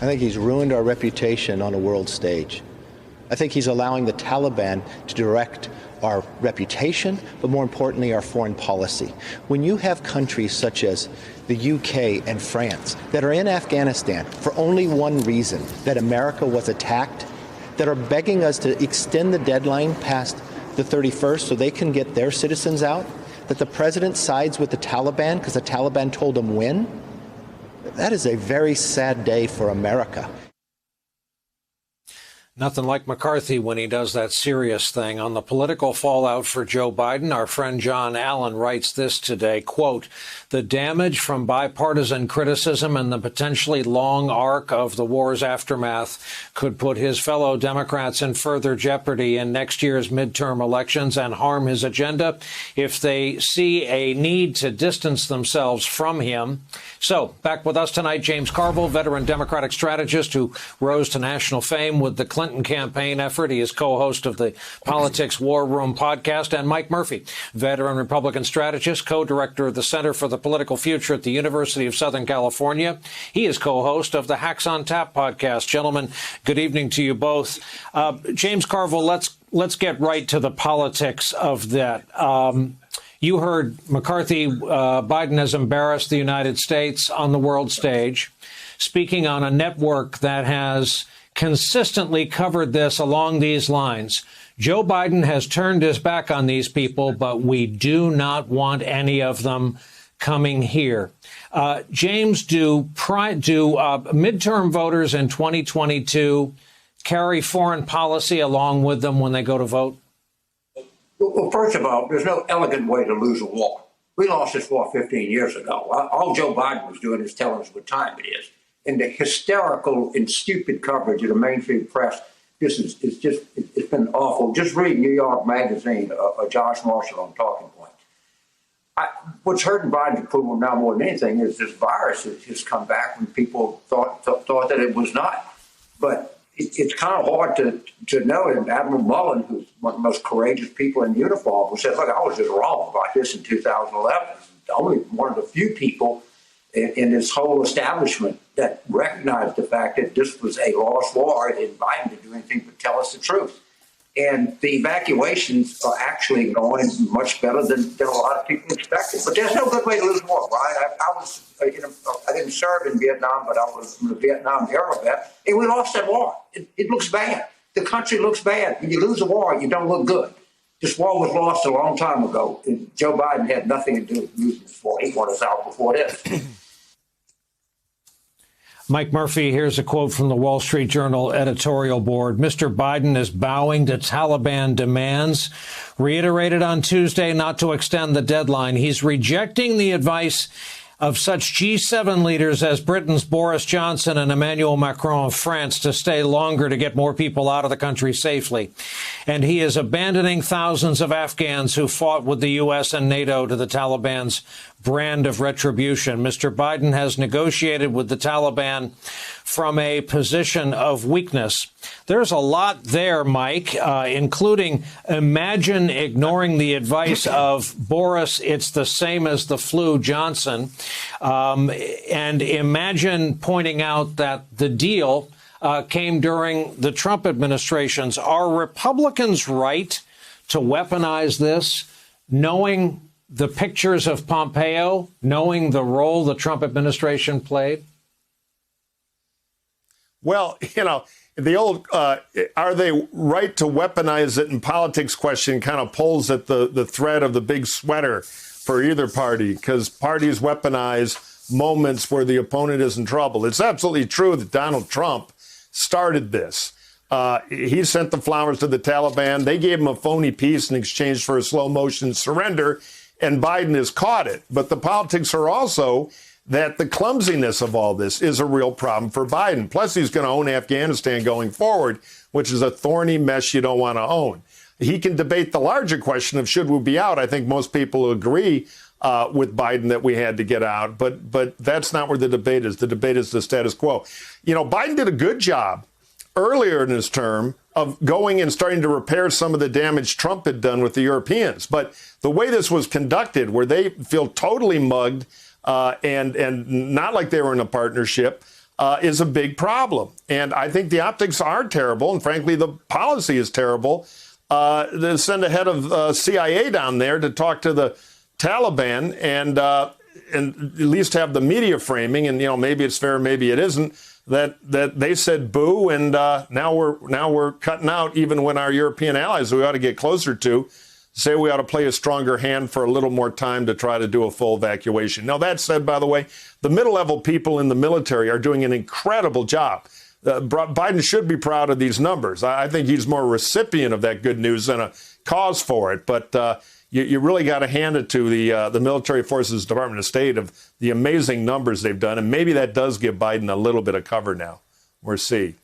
I think he's ruined our reputation on a world stage. I think he's allowing the Taliban to direct our reputation, but more importantly, our foreign policy. When you have countries such as the UK and France that are in Afghanistan for only one reason, that America was attacked, that are begging us to extend the deadline past the 31st so they can get their citizens out, that the president sides with the Taliban because the Taliban told him when, that is a very sad day for America. Nothing like McCarthy when he does that serious thing. On the political fallout for Joe Biden, our friend John Allen writes this today, quote, "The damage from bipartisan criticism and the potentially long arc of the war's aftermath could put his fellow Democrats in further jeopardy in next year's midterm elections and harm his agenda if they see a need to distance themselves from him." So, back with us tonight, James Carville, veteran Democratic strategist who rose to national fame with the Clinton campaign effort. He is co-host of the Politics War Room podcast. And Mike Murphy, veteran Republican strategist, co-director of the Center for the Political Future at the University of Southern California. He is co-host of the Hacks on Tap podcast. Gentlemen, good evening to you both. James Carville, let's get right to the politics of that. You heard McCarthy, Biden has embarrassed the United States on the world stage, speaking on a network that has consistently covered this along these lines. Joe Biden has turned his back on these people, but we do not want any of them coming here. James, do midterm voters in 2022 carry foreign policy along with them when they go to vote? Well, first of all, there's no elegant way to lose a war. We lost this war 15 years ago. All Joe Biden was doing is telling us what time it is. And the hysterical and stupid coverage of the mainstream press, it's been awful. Just read New York Magazine, Josh Marshall on Talking Points. What's hurting Biden's approval now more than anything is this virus has come back when people thought that it was not. But it's kind of hard to know. And Admiral Mullen, who's one of the most courageous people in uniform, said, look, I was just wrong about this in 2011. Only one of the few people in this whole establishment that recognized the fact that this was a lost war and Biden didn't do anything but tell us the truth. And the evacuations are actually going much better than a lot of people expected. But there's no good way to lose war, right? I didn't serve in Vietnam, but I was from the Vietnam era vet, and we lost that war. It looks bad. The country looks bad. When you lose a war, you don't look good. This war was lost a long time ago, and Joe Biden had nothing to do with losing this war. He wanted us out before this. Mike Murphy, here's a quote from the Wall Street Journal editorial board. Mr. Biden is bowing to Taliban demands, reiterated on Tuesday not to extend the deadline. He's rejecting the advice of such G7 leaders as Britain's Boris Johnson and Emmanuel Macron of France to stay longer to get more people out of the country safely. And he is abandoning thousands of Afghans who fought with the U.S. and NATO to the Taliban's brand of retribution. Mr. Biden has negotiated with the Taliban from a position of weakness. There's a lot there, Mike, including imagine ignoring the advice of Boris, it's the same as the flu, Johnson, and imagine pointing out that the deal came during the Trump administrations. Are Republicans right to weaponize this, knowing the pictures of Pompeo, knowing the role the Trump administration played? Well, the old are they right to weaponize it in politics question kind of pulls at the thread of the big sweater for either party, because parties weaponize moments where the opponent is in trouble. It's absolutely true that Donald Trump started this. He sent the flowers to the Taliban. They gave him a phony peace in exchange for a slow motion surrender, and Biden has caught it. But the politics are also that the clumsiness of all this is a real problem for Biden. Plus, he's going to own Afghanistan going forward, which is a thorny mess you don't want to own. He can debate the larger question of should we be out. I think most people agree with Biden that we had to get out, but that's not where the debate is. The debate is the status quo. Biden did a good job earlier in his term of going and starting to repair some of the damage Trump had done with the Europeans. But the way this was conducted, where they feel totally mugged and not like they were in a partnership, is a big problem. And I think the optics are terrible. And frankly, the policy is terrible. To send a head of CIA down there to talk to the Taliban and at least have the media framing, and maybe it's fair, maybe it isn't, that they said boo, and now we're cutting out even when our European allies we ought to get closer to say we ought to play a stronger hand for a little more time to try to do a full evacuation. Now, that said, by the way, the middle-level people in the military are doing an incredible job. Biden should be proud of these numbers. I think he's more a recipient of that good news than a cause for it. But you really got to hand it to the Military Forces Department of State of the amazing numbers they've done. And maybe that does give Biden a little bit of cover now. We'll see.